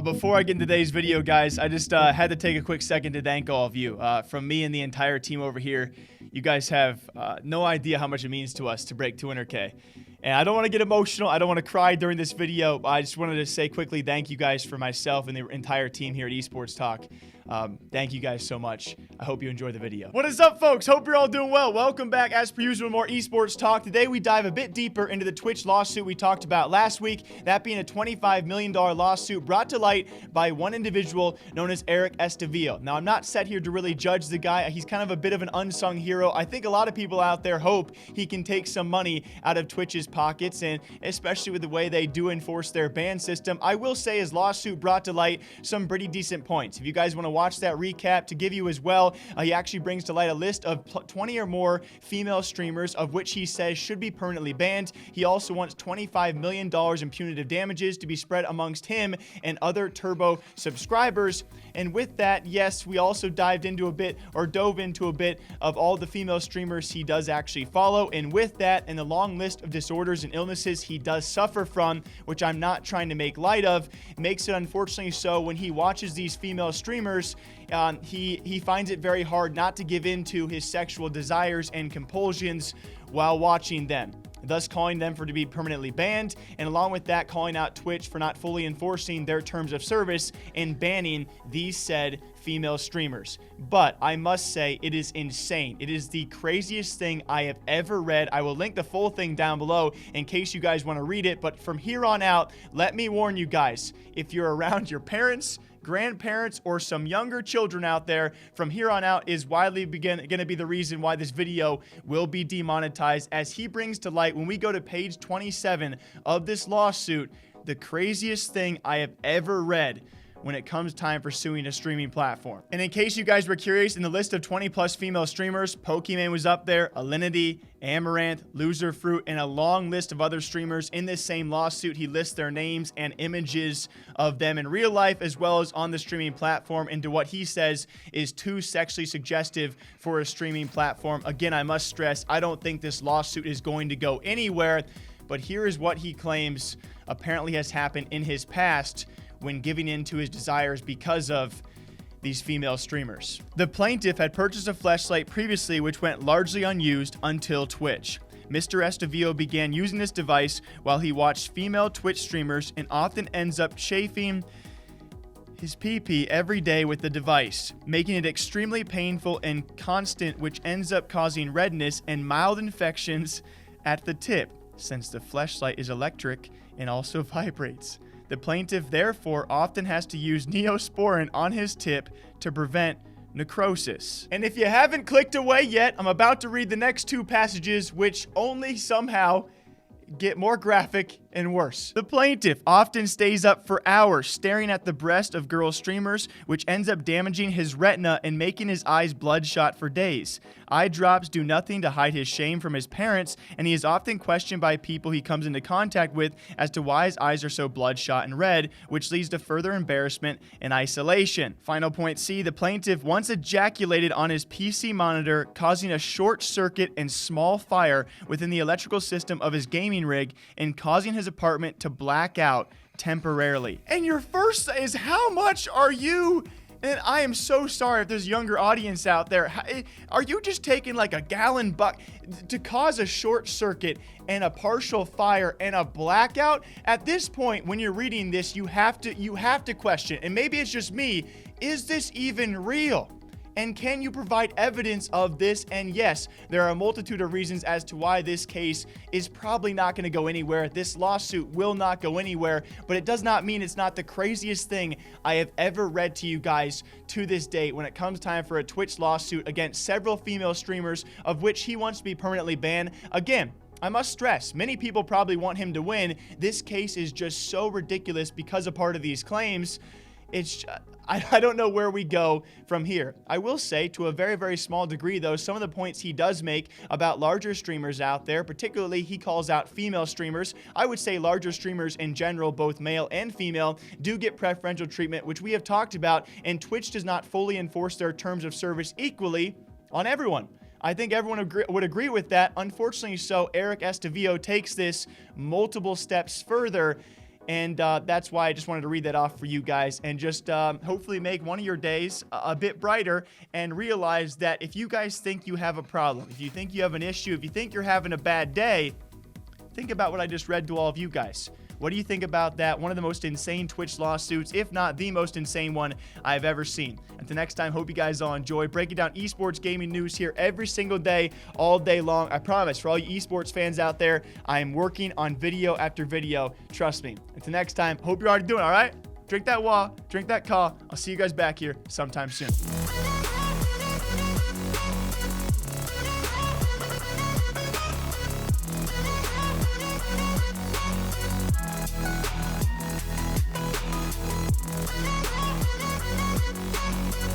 Before I get into today's video, guys, I just had to take a quick second to thank all of you. From me and the entire team over here, you guys have no idea how much it means to us to break 200K. And I don't want to get emotional. I don't want to cry during this video. I just wanted to say quickly thank you guys for myself and the entire team here at Esports Talk. Thank you guys so much. I hope you enjoy the video. What is up, folks? Hope you're all doing well. Welcome back, as per usual, more Esports Talk. Today, we dive a bit deeper into the Twitch lawsuit we talked about last week, that being a $25 million lawsuit brought to light by one individual known as Erik Estavillo. Now, I'm not set here to really judge the guy. He's kind of a bit of an unsung hero. I think a lot of people out there hope he can take some money out of Twitch's pockets, and especially with the way they do enforce their ban system. I will say his lawsuit brought to light some pretty decent points. If you guys want to watch that recap to give you as well, he actually brings to light a list of 20 or more female streamers of which he says should be permanently banned. He also wants $25 million in punitive damages to be spread amongst him and other Turbo subscribers. And with that, yes, we also dove into a bit of all the female streamers he does actually follow. And with that, and the long list of disorders and illnesses he does suffer from, which I'm not trying to make light of, makes it unfortunately so when he watches these female streamers, he finds it very hard not to give in to his sexual desires and compulsions while watching them, thus calling them for to be permanently banned, and along with that, calling out Twitch for not fully enforcing their terms of service and banning these said female streamers. But I must say, it is insane. It is the craziest thing I have ever read. I will link the full thing down below in case you guys want to read it. But from here on out, let me warn you guys, if you're around your parents, grandparents, or some younger children out there, from here on out is widely going to be the reason why this video will be demonetized, as he brings to light, when we go to page 27 of this lawsuit, the craziest thing I have ever read when it comes time for suing a streaming platform. And in case you guys were curious, in the list of 20 plus female streamers, Pokimane was up there, Alinity, Amaranth, Loser Fruit, and a long list of other streamers. In this same lawsuit, he lists their names and images of them in real life as well as on the streaming platform into what he says is too sexually suggestive for a streaming platform. Again, I must stress, I don't think this lawsuit is going to go anywhere, but here is what he claims apparently has happened in his past when giving in to his desires because of these female streamers. The plaintiff had purchased a fleshlight previously which went largely unused until Twitch. Mr. Estavillo began using this device while he watched female Twitch streamers and often ends up chafing his pee-pee every day with the device, making it extremely painful and constant, which ends up causing redness and mild infections at the tip, since the fleshlight is electric and also vibrates. The plaintiff therefore often has to use Neosporin on his tip to prevent necrosis. And if you haven't clicked away yet, I'm about to read the next two passages, which only somehow get more graphic and worse. The plaintiff often stays up for hours staring at the breast of girl streamers, which ends up damaging his retina and making his eyes bloodshot for days. Eye drops do nothing to hide his shame from his parents, and he is often questioned by people he comes into contact with as to why his eyes are so bloodshot and red, which leads to further embarrassment and isolation. Final point C, the plaintiff once ejaculated on his PC monitor, causing a short circuit and small fire within the electrical system of his gaming rig and causing his apartment to black out temporarily. And your first is, how much are you? And I am so sorry if there's a younger audience out there. Are you just taking like a gallon to cause a short circuit and a partial fire and a blackout? At this point, when you're reading this, you have to question, and maybe it's just me, is this even real? And can you provide evidence of this? And yes, there are a multitude of reasons as to why this case is probably not going to go anywhere. This lawsuit will not go anywhere, but it does not mean it's not the craziest thing I have ever read to you guys to this date when it comes time for a Twitch lawsuit against several female streamers, of which he wants to be permanently banned. Again, I must stress, many people probably want him to win. This case is just so ridiculous because of part of these claims. I don't know where we go from here. I will say, to a very, very small degree, though, some of the points he does make about larger streamers out there, particularly he calls out female streamers. I would say larger streamers in general, both male and female, do get preferential treatment, which we have talked about, and Twitch does not fully enforce their terms of service equally on everyone. I think everyone would agree with that. Unfortunately so, Erik Estavillo takes this multiple steps further And that's why I just wanted to read that off for you guys and just hopefully make one of your days a bit brighter and realize that if you guys think you have a problem, if you think you have an issue, if you think you're having a bad day, think about what I just read to all of you guys. What do you think about that? One of the most insane Twitch lawsuits, if not the most insane one I've ever seen. Until next time, hope you guys all enjoy breaking down esports gaming news here every single day, all day long. I promise, for all you esports fans out there, I am working on video after video. Trust me. Until next time, hope you're already doing all right. Drink that water, drink that call. I'll see you guys back here sometime soon.